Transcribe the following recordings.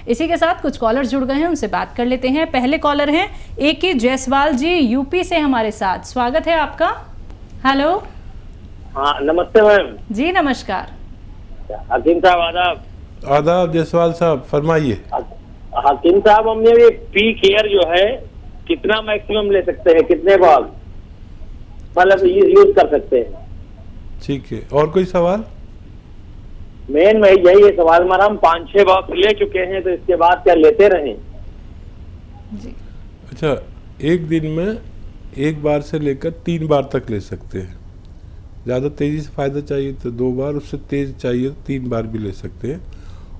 इसी के साथ कुछ कॉलर जुड़ गए हैं, उनसे बात कर लेते हैं। पहले कॉलर हैं A.K. जायसवाल जी, यूपी से हमारे साथ। स्वागत है आपका। हेलो। हाँ नमस्ते मैम जी नमस्कार। हकीम साहब आदाब। आदाब जायसवाल साहब, फरमाइए। हकीम साहब, हमने ये पी केयर जो है कितना मैक्सिमम ले सकते हैं, कितने बार मतलब यूज कर सकते हैं? ठीक है, और कोई सवाल? मेन में यही है सवाल हमारा, हम 5-6 बॉक्स ले चुके हैं, तो इसके बाद क्या लेते रहें? जी। अच्छा, एक दिन में एक बार से लेकर 3 बार तक ले सकते हैं। ज़्यादा तेज़ी से फ़ायदा चाहिए तो 2 बार, उससे तेज़ चाहिए तो 3 बार भी ले सकते हैं।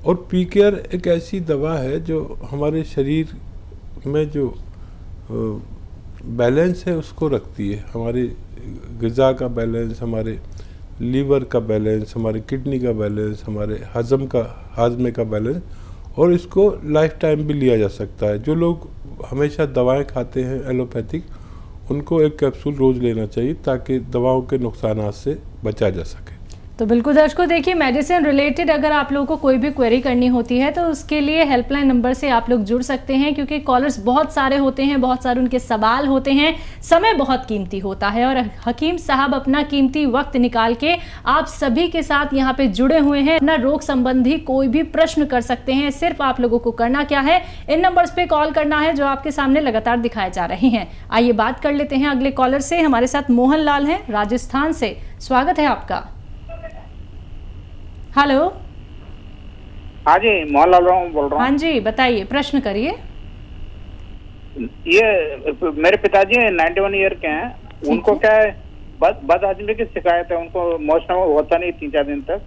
और पी केयर एक ऐसी दवा है जो हमारे शरीर में जो बैलेंस है उसको रखती है। हमारे ग़िज़ा का बैलेंस, हमारे लीवर का बैलेंस, हमारे किडनी का बैलेंस, हमारे हाजमे का बैलेंस, और इसको लाइफ टाइम भी लिया जा सकता है। जो लोग हमेशा दवाएं खाते हैं एलोपैथिक, उनको एक कैप्सूल रोज़ लेना चाहिए ताकि दवाओं के नुकसान से बचा जा सके। तो बिल्कुल दर्शकों, देखिए मेडिसिन रिलेटेड अगर आप लोगों को कोई भी क्वेरी करनी होती है तो उसके लिए हेल्पलाइन नंबर से आप लोग जुड़ सकते हैं, क्योंकि कॉलर्स बहुत सारे होते हैं, बहुत सारे उनके सवाल होते हैं, समय बहुत कीमती होता है और हकीम साहब अपना कीमती वक्त निकाल के आप सभी के साथ यहाँ पे जुड़े हुए हैं। अपना रोग संबंधी कोई भी प्रश्न कर सकते हैं। सिर्फ आप लोगों को करना क्या है, इन नंबर्स पे कॉल करना है जो आपके सामने लगातार दिखाए जा रहे हैं। आइए बात कर लेते हैं अगले कॉलर से। हमारे साथ मोहन लाल हैं राजस्थान से। स्वागत है आपका। हेलो। हाँ जी, मोहनलाल बोल रहा हूँ। हाँ जी, बताइए, प्रश्न करिए। ये मेरे पिताजी 91 ईयर के हैं, उनको क्या है बद हजमी की शिकायत है, उनको मोशन होता नहीं 3-4 दिन तक।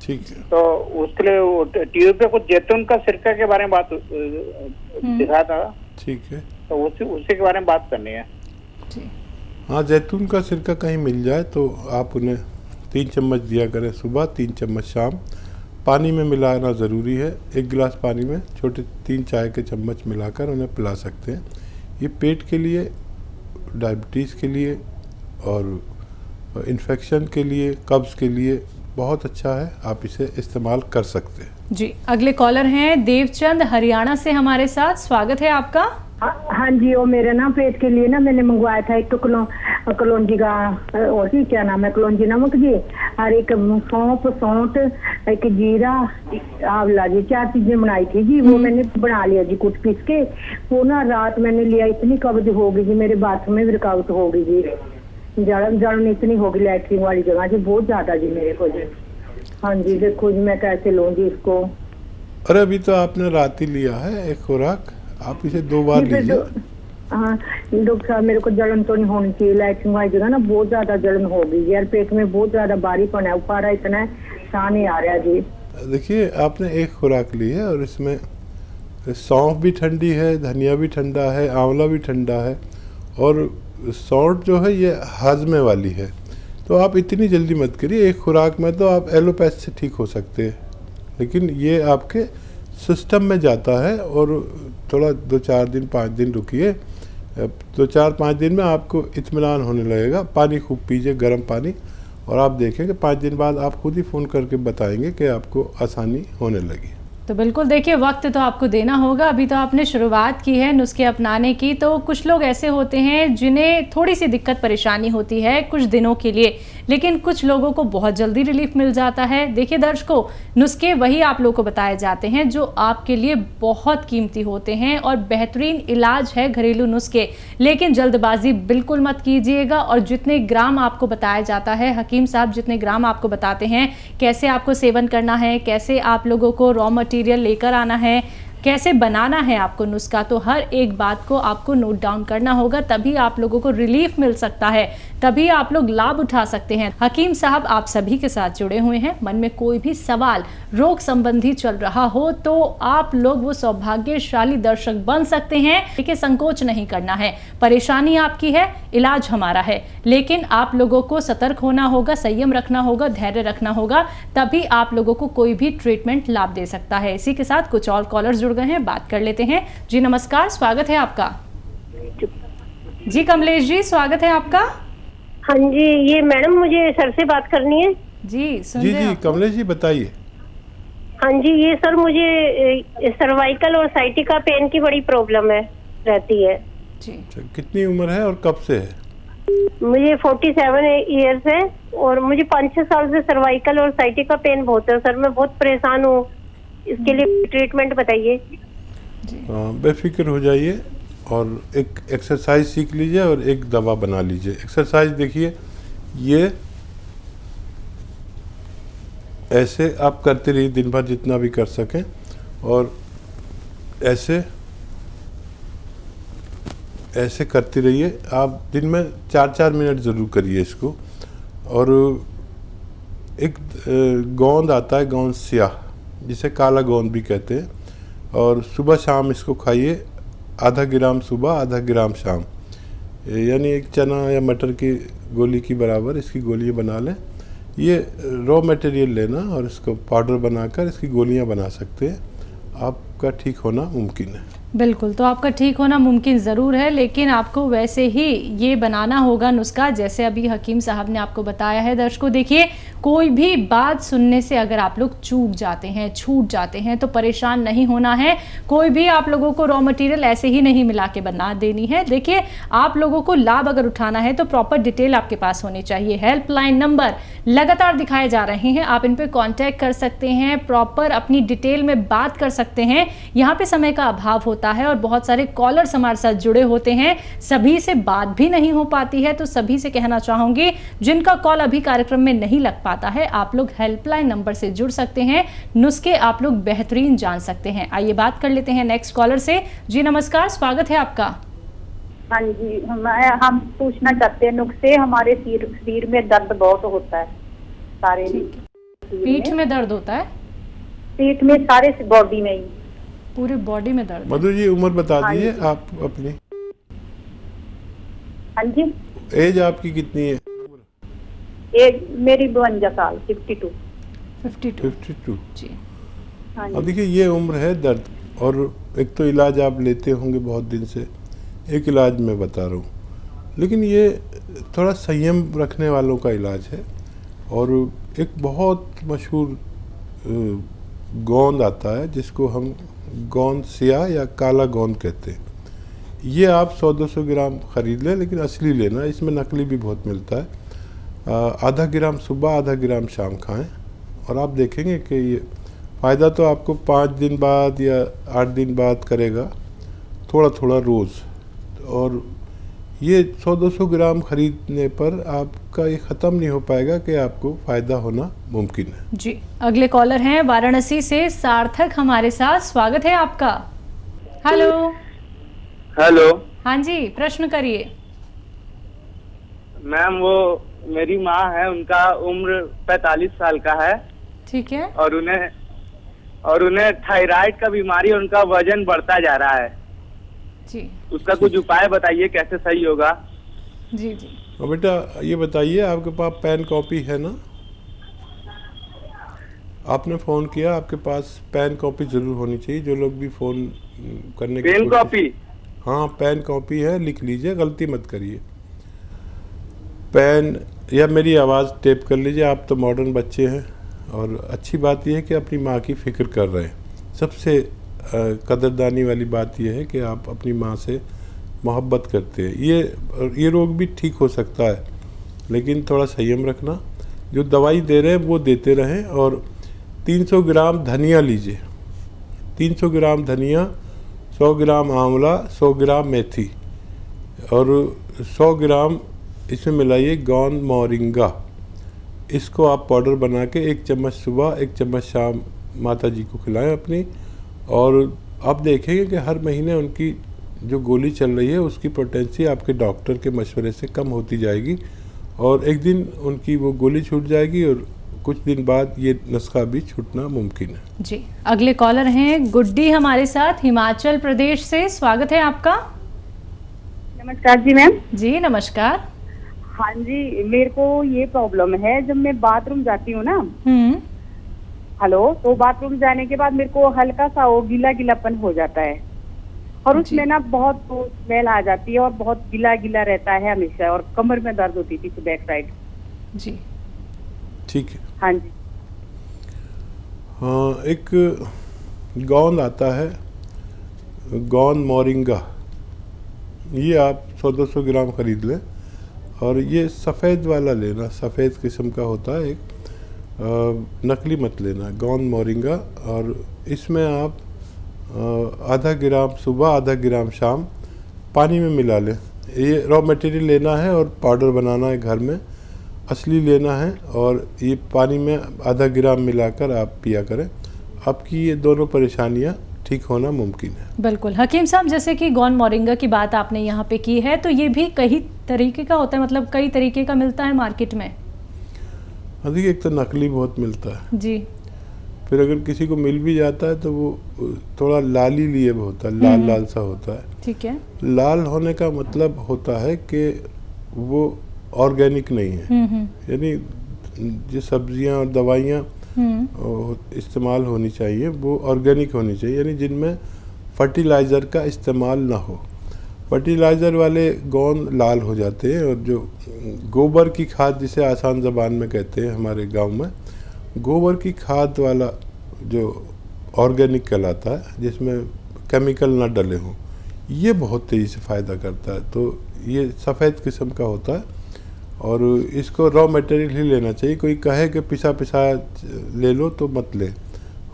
ठीक है, तो उसके लिए टीवी पे कुछ जैतून का सिरका के बारे में बात दिखा था। ठीक है, तो उसी के बारे में बात करनी है। हाँ, जैतून का सिरका कहीं मिल जाए तो आप उन्हें 3 चम्मच दिया करें सुबह, 3 चम्मच शाम। पानी में मिलाना ज़रूरी है। 1 गिलास पानी में छोटे 3 चाय के चम्मच मिलाकर उन्हें पिला सकते हैं। ये पेट के लिए, डायबिटीज़ के लिए और इन्फेक्शन के लिए, कब्ज़ के लिए बहुत अच्छा है। आप इसे इस्तेमाल कर सकते हैं। जी, अगले कॉलर हैं देवचंद हरियाणा से हमारे साथ। स्वागत है आपका। हाँ जी, वो मेरे ना पेट के लिए ना मैंने मंगवाया था एक कलौंजी का, और भी क्या नाम है, कलौंजी नमक जी, और एक सौंठ, एक जीरा, आंवला जी, 4 चीजें बनाई थी जी। वो मैंने बना लिया जी कुछ पीस के। वो ना रात मैंने लिया, इतनी कब्ज हो गई जी, मेरे बाथरूम में वर्कआउट हो गई जी, जलन इतनी हो गई लैट्रिन वाली जगह जी, बहुत ज्यादा जी मेरे को जी। हाँ जी, देखो जी मैं कैसे लूँ जी इसको। अरे अभी तो आपने रात ही लिया है एक खुराक, आप इसे 2 बार लीजिए। हाँ डॉक्टर साहब, मेरे को जलन तो नहीं होनी चाहिए, लैट्रिन वाली जगह ना बहुत ज्यादा जलन हो गई यार, पेट में बहुत ज्यादा भारीपन है, उपारा इतना शान नहीं आ रहा जी। देखिए, आपने एक खुराक ली है और इसमें सौंफ भी ठंडी है, धनिया भी ठंडा है, आंवला भी ठंडा है, और सौंठ जो है ये हाजमे वाली है। तो आप इतनी जल्दी मत करिए, एक खुराक में तो आप एलोपैथ से ठीक हो सकते हैं, लेकिन ये आपके सिस्टम में जाता है और थोड़ा 2-4 दिन 5 दिन रुकिए। 2-4-5 दिन में आपको इत्मीनान होने लगेगा। पानी खूब पीजिए, गर्म पानी, और आप देखेंगे 5 दिन बाद आप खुद ही फ़ोन करके बताएंगे कि आपको आसानी होने लगी। तो बिल्कुल देखिए, वक्त तो आपको देना होगा। अभी तो आपने शुरुआत की है नुस्खे अपनाने की, तो कुछ लोग ऐसे होते हैं जिन्हें थोड़ी सी दिक्कत परेशानी होती है कुछ दिनों के लिए, लेकिन कुछ लोगों को बहुत जल्दी रिलीफ मिल जाता है। देखिए दर्शकों, नुस्खे वही आप लोगों को बताए जाते हैं जो आपके लिए बहुत कीमती होते हैं और बेहतरीन इलाज है घरेलू नुस्खे, लेकिन जल्दबाजी बिल्कुल मत कीजिएगा। और जितने ग्राम आपको बताया जाता है, हकीम साहब जितने ग्राम आपको बताते हैं कैसे आपको सेवन करना है, कैसे आप लोगों को रॉ मटेरियल लेकर आना है, कैसे बनाना है आपको नुस्खा, तो हर एक बात को आपको नोट डाउन करना होगा, तभी आप लोगों को रिलीफ मिल सकता है, तभी आप लोग लाभ उठा सकते हैं। हकीम साहब आप सभी के साथ जुड़े हुए हैं। मन में कोई भी सवाल रोग संबंधी चल रहा हो तो आप लोग वो सौभाग्यशाली दर्शक बन सकते हैं। देखिए, संकोच नहीं करना है, परेशानी आपकी है, इलाज हमारा है, लेकिन आप लोगों को सतर्क होना होगा, संयम रखना होगा, धैर्य रखना होगा, तभी आप लोगों को कोई भी ट्रीटमेंट लाभ दे सकता है। इसी के साथ कुछ और कॉलर्स जुड़ गए हैं, बात कर लेते हैं। जी नमस्कार, स्वागत है आपका। जी कमलेश जी, स्वागत है आपका। हाँ जी, ये मैडम मुझे सर से बात करनी है। जी जी कमलेश जी बताइए। हाँ जी, ये सर मुझे सर्वाइकल और साइटिका पेन की बड़ी प्रॉब्लम है, रहती है जी। अच्छा, कितनी उम्र है और कब से है? मुझे 47 ईयर्स है और मुझे 5-6 साल से सर्वाइकल और साइटिका पेन बहुत है सर। मैं बहुत परेशान हूँ, इसके लिए ट्रीटमेंट बताइए। बेफिक्र हो जाइए और एक एक्सरसाइज सीख लीजिए और एक दवा बना लीजिए। एक्सरसाइज देखिए, ये ऐसे आप करते रहिए दिन भर जितना भी कर सकें, और ऐसे ऐसे करते रहिए। आप दिन में 4-4 मिनट ज़रूर करिए इसको। और एक गोंद आता है, गोंद स्याह, जिसे काला गोंद भी कहते हैं, और सुबह शाम इसको खाइए। आधा ग्राम सुबह, आधा ग्राम शाम, यानी एक चना या मटर की गोली की बराबर इसकी गोलियां बना लें। ये रॉ मटेरियल लेना और इसको पाउडर बनाकर इसकी गोलियां बना सकते हैं। आपका ठीक होना मुमकिन है। बिल्कुल, तो आपका ठीक होना मुमकिन ज़रूर है, लेकिन आपको वैसे ही ये बनाना होगा नुस्खा जैसे अभी हकीम साहब ने आपको बताया है। दर्शकों देखिए, कोई भी बात सुनने से अगर आप लोग चूक जाते हैं, छूट जाते हैं, तो परेशान नहीं होना है। कोई भी आप लोगों को रॉ मटेरियल ऐसे ही नहीं मिला के बना देनी है। देखिए, आप लोगों को लाभ अगर उठाना है तो प्रॉपर डिटेल आपके पास होनी चाहिए। हेल्पलाइन नंबर लगातार दिखाए जा रहे हैं, आप इन पर कॉन्टैक्ट कर सकते हैं, प्रॉपर अपनी डिटेल में बात कर सकते हैं। यहाँ पे समय का अभाव होता है और बहुत सारे कॉलर्स हमारे साथ जुड़े होते हैं, सभी से बात भी नहीं हो पाती है। तो सभी से कहना चाहूंगी, जिनका कॉल अभी कार्यक्रम में नहीं लग पाता है, आप लोग हेल्पलाइन नंबर से जुड़ सकते हैं, नुस्खे आप लोग बेहतरीन जान सकते हैं। आइए बात कर लेते हैं नेक्स्ट कॉलर से। जी नमस्कार, स्वागत है आपका। हाँ जी, हम पूछना चाहते हैं नुस्खे। हमारे सिर में दर्द बहुत होता है, सारे पीठ में दर्द होता है? पीठ में, सारे बॉडी में ही, पूरे बॉडी में दर्द। मधु जी, उम्र बता दीजिए आप अपनी। हाँ जी, एज आपकी कितनी है? एज मेरी 52 साल, 52। 52 जी। हाँ अब जी, देखिए, ये उम्र है दर्द, और एक तो इलाज आप लेते होंगे बहुत दिन से, एक इलाज मैं बता रहा हूँ, लेकिन ये थोड़ा संयम रखने वालों का इलाज है। और एक बहुत मशहूर गोंद आता है जिसको हम गोंद स्याह या काला गोंद कहते हैं। ये आप 100-200 ग्राम ख़रीद लें, लेकिन असली लेना, इसमें नकली भी बहुत मिलता है। आधा ग्राम सुबह, आधा ग्राम शाम खाएं, और आप देखेंगे कि ये फ़ायदा तो आपको 5 दिन बाद या 8 दिन बाद करेगा, थोड़ा थोड़ा रोज़। और ये 100-200 ग्राम खरीदने पर आपका ये ख़त्म नहीं हो पाएगा कि आपको फ़ायदा होना मुमकिन है। जी, अगले कॉलर हैं वाराणसी से सार्थक हमारे साथ, स्वागत है आपका। हेलो। हेलो हाँ जी, प्रश्न करिए। मैम, वो मेरी माँ है, उनका उम्र 45 साल का है। ठीक है। और उन्हें थायराइड का बीमारी, उनका वजन बढ़ता जा रहा है जी। उसका कुछ उपाय बताइए, कैसे सही होगा? जी जी। और बेटा ये बताइए, आपके पास पेन कॉपी है ना? आपने फ़ोन किया, आपके पास पेन कॉपी ज़रूर होनी चाहिए। जो लोग भी फ़ोन करने की पेन कॉपी? हाँ, पेन कॉपी है, लिख लीजिए, गलती मत करिए। पेन या मेरी आवाज़ टेप कर लीजिए। आप तो मॉडर्न बच्चे हैं, और अच्छी बात यह है कि अपनी माँ की फ़िक्र कर रहे हैं। सबसे कदरदानी वाली बात यह है कि आप अपनी माँ से मोहब्बत करते हैं। ये रोग भी ठीक हो सकता है, लेकिन थोड़ा संयम रखना। जो दवाई दे रहे हैं वो देते रहें। और 300 ग्राम धनिया लीजिए, 300 ग्राम धनिया, 100 ग्राम आंवला, 100 ग्राम मेथी, और 100 ग्राम इसमें मिलाइए गोंद मोरिंगा। इसको आप पाउडर बना के 1 चम्मच सुबह, 1 चम्मच शाम माता जी को खिलाएं अपनी। और आप देखेंगे कि हर महीने उनकी जो गोली चल रही है उसकी पोटेंसी आपके डॉक्टर के मशवरे से कम होती जाएगी, और एक दिन उनकी वो गोली छूट जाएगी, और कुछ दिन बाद ये नुस्खा भी छूटना मुमकिन है। जी, अगले कॉलर हैं गुड्डी हमारे साथ हिमाचल प्रदेश से, स्वागत है आपका। नमस्कार जी मैम। जी नमस्कार। हाँ जी, मेरे को ये प्रॉब्लम है, जब मैं बाथरूम जाती हूँ ना, हेलो, तो बाथरूम जाने के बाद मेरे को हल्का सा वो गीला गीलापन हो जाता है, और उसमें ना बहुत स्मेल आ जाती है, और बहुत गीला गीला रहता है हमेशा, और कमर में दर्द होती थी बैक साइड। जी, ठीक है। हाँ जी। हाँ, एक गोंद आता है, गोंद मोरिंगा, ये आप 100-200 ग्राम ख़रीद लें और ये सफ़ेद वाला लेना, सफ़ेद किस्म का होता है, एक नकली मत लेना, गोंद मोरिंगा। और इसमें आप आधा ग्राम सुबह आधा ग्राम शाम पानी में मिला लें। ये रॉ मटेरियल लेना है और पाउडर बनाना है घर में, असली लेना है, और ये पानी में आधा ग्राम मिलाकर आप पिया करें। आपकी ये दोनों परेशानियां ठीक होना मुमकिन है। बिल्कुल हकीम साहब, जैसे कि गोंद मोरिंगा की बात आपने यहाँ पे की है, तो ये भी कई तरीके का होता है, मतलब कई तरीके का मिलता है मार्केट में? अधिक एक तो नकली बहुत मिलता है जी, फिर अगर किसी को मिल भी जाता है तो वो थोड़ा लाली लिए होता है, लाल लाल सा होता है। ठीक है। लाल होने का मतलब होता है कि वो ऑर्गेनिक नहीं है, यानी जो सब्जियां और दवाइयाँ इस्तेमाल होनी चाहिए वो ऑर्गेनिक होनी चाहिए, यानी जिनमें फर्टिलाइज़र का इस्तेमाल ना हो। फर्टिलाइज़र वाले गोंद लाल हो जाते हैं, और जो गोबर की खाद जिसे आसान ज़बान में कहते हैं हमारे गांव में, गोबर की खाद वाला जो ऑर्गेनिक कहलाता है, जिसमें केमिकल ना डले हों, ये बहुत तेज़ी से फ़ायदा करता है। तो ये सफ़ेद किस्म का होता है और इसको रॉ मटेरियल ही लेना चाहिए। कोई कहे कि पिसा पिसा ले लो तो मत ले,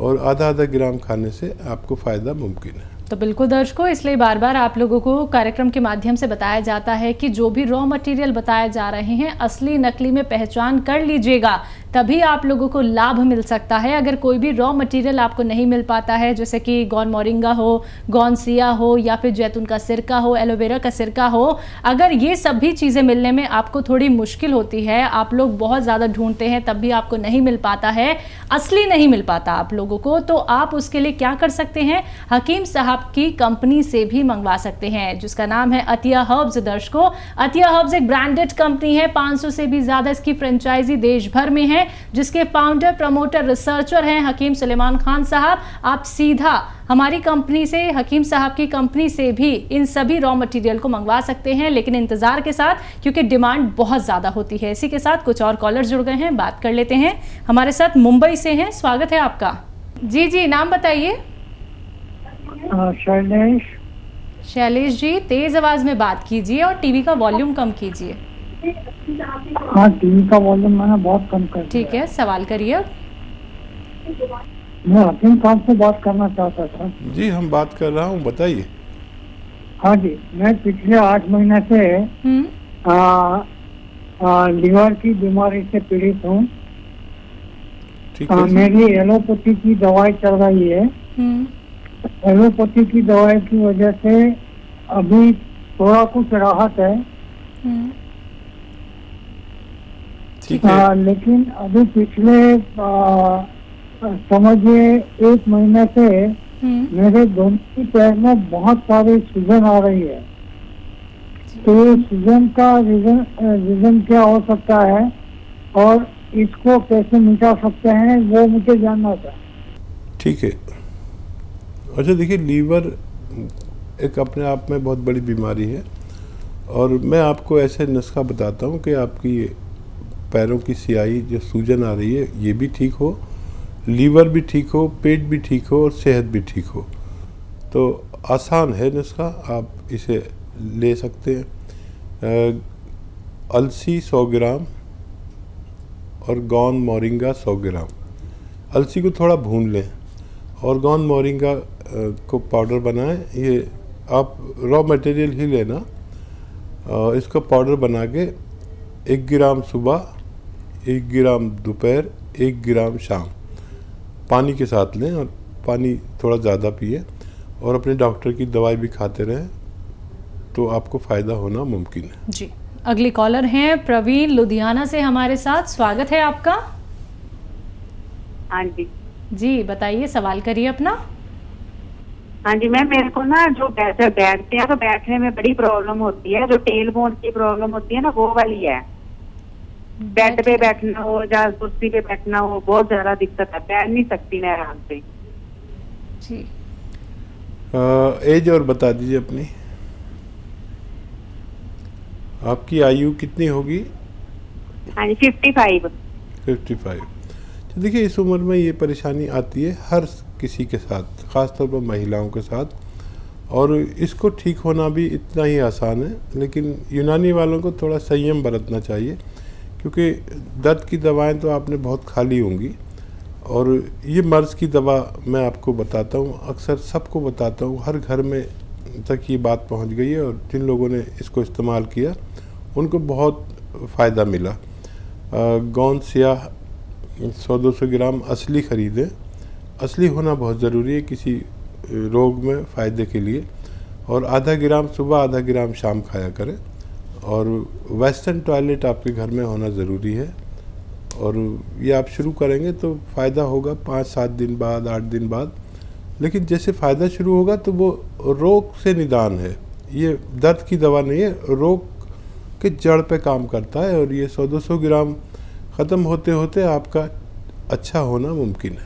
और आधा आधा ग्राम खाने से आपको फ़ायदा मुमकिन है। तो बिल्कुल दर्शकों, इसलिए बार बार आप लोगों को कार्यक्रम के माध्यम से बताया जाता है कि जो भी रॉ मटेरियल बताए जा रहे हैं, असली नकली में पहचान कर लीजिएगा, तभी आप लोगों को लाभ मिल सकता है। अगर कोई भी रॉ मटेरियल आपको नहीं मिल पाता है, जैसे कि गोंद मोरिंगा हो, गोंद सिया हो, या फिर जैतून का सिरका हो, एलोवेरा का सिरका हो, अगर ये सभी चीज़ें मिलने में आपको थोड़ी मुश्किल होती है, आप लोग बहुत ज़्यादा ढूंढते हैं तब भी आपको नहीं मिल पाता है, असली नहीं मिल पाता आप लोगों को, तो आप उसके लिए क्या कर सकते हैं, हकीम साहब की कंपनी से भी मंगवा सकते हैं, जिसका नाम है अतिया हर्ब्स। दर्शकों, अतिया हर्ब्स एक ब्रांडेड कंपनी है, 500 से भी ज़्यादा इसकी फ्रेंचाइजी देश भर में है, जिसके फाउंडर, प्रमोटर, रिसर्चर हैं हकीम सुलेमान खान साहब। आप सीधा हमारी कंपनी से, हकीम साहब की कंपनी से भी इन सभी रॉ मटेरियल को मंगवा सकते हैं, लेकिन इंतजार के साथ, क्योंकि डिमांड बहुत ज़्यादा होती है। इसी के साथ कुछ और कॉलर जुड़ गए हैं, बात कर लेते हैं। हमारे साथ मुंबई से हैं, स्वागत है आपका। जी जी, नाम बताइए। शैलेश जी, तेज आवाज में बात कीजिए और टीवी का वॉल्यूम कम कीजिए। हाँ, टीवी का वॉल्यूम मैंने बहुत कम कर दिया। ठीक है, सवाल करिए। मैं हकीम साहब से बात करना चाहता था। जी, हम बात कर रहा हूँ, बताइए। हाँ जी, मैं पिछले 8 महीने से लीवर की बीमारी से पीड़ित हूँ। मेरी एलोपैथी की दवाई चल रही है। एलोपैथी की दवाई की वजह से अभी थोड़ा कुछ राहत है, लेकिन अभी पिछले समझिए 1 महीने से मेरे दोनों ही पैर में बहुत सारी सूजन आ रही है। तो ये सूजन का रीजन क्या हो सकता है और इसको कैसे मिटा सकते हैं, वो मुझे जानना था। ठीक है। अच्छा, देखिए, लीवर एक अपने आप में बहुत बड़ी बीमारी है, और मैं आपको ऐसे नुस्खा बताता हूँ कि आपकी पैरों की स्याही, जो सूजन आ रही है, ये भी ठीक हो, लीवर भी ठीक हो, पेट भी ठीक हो और सेहत भी ठीक हो। तो आसान है नुस्खा, आप इसे ले सकते हैं। अलसी 100 ग्राम और गोंद मोरिंगा 100 ग्राम। अलसी को थोड़ा भून लें और गोंद मोरिंगा को पाउडर बनाएं। ये आप रॉ मटेरियल ही लेना, इसको पाउडर बना के 1 ग्राम सुबह, 1 ग्राम दोपहर, 1 ग्राम शाम पानी के साथ लें, और पानी थोड़ा ज़्यादा पिए, और अपने डॉक्टर की दवाई भी खाते रहें, तो आपको फ़ायदा होना मुमकिन है। जी, अगली कॉलर हैं प्रवीण लुधियाना से हमारे साथ, स्वागत है आपका। हाँ जी जी, बताइए, सवाल करिए अपना। हाँ जी मैम, मेरे को ना जो बैठते हैं तो बैठने में बड़ी प्रॉब्लम होती है, जो टेल बोन की प्रॉब्लम होती है ना, वो वाली है। बेड पे बैठना हो या कुर्सी पे बैठना हो, बहुत ज्यादा दिक्कत है, बैठ नहीं सकती मैं आराम से। जी, एज और बता दीजिए अपनी। आपकी आयु कितनी होगी? हाँ जी, 55। 55। तो देखिए इस उम्र में ये परेशानी आती है हर किसी के साथ, ख़ासतौर पर महिलाओं के साथ, और इसको ठीक होना भी इतना ही आसान है। लेकिन यूनानी वालों को थोड़ा संयम बरतना चाहिए, क्योंकि दर्द की दवाएं तो आपने बहुत खा ली होंगी, और ये मर्ज़ की दवा मैं आपको बताता हूँ, अक्सर सबको बताता हूँ, हर घर में तक ये बात पहुँच गई है, और जिन लोगों ने इसको इस्तेमाल किया उनको बहुत फ़ायदा मिला। गोंद स्याह 100-200 ग्राम असली ख़रीदें। असली होना बहुत ज़रूरी है किसी रोग में फ़ायदे के लिए, और आधा ग्राम सुबह, आधा ग्राम शाम खाया करें। और वेस्टर्न टॉयलेट आपके घर में होना ज़रूरी है, और ये आप शुरू करेंगे तो फ़ायदा होगा 5-7 दिन बाद, 8 दिन बाद। लेकिन जैसे फ़ायदा शुरू होगा तो वो रोग से निदान है, ये दर्द की दवा नहीं है, रोग के जड़ पे काम करता है, और ये 100-200 ग्राम ख़त्म होते होते आपका अच्छा होना मुमकिन है।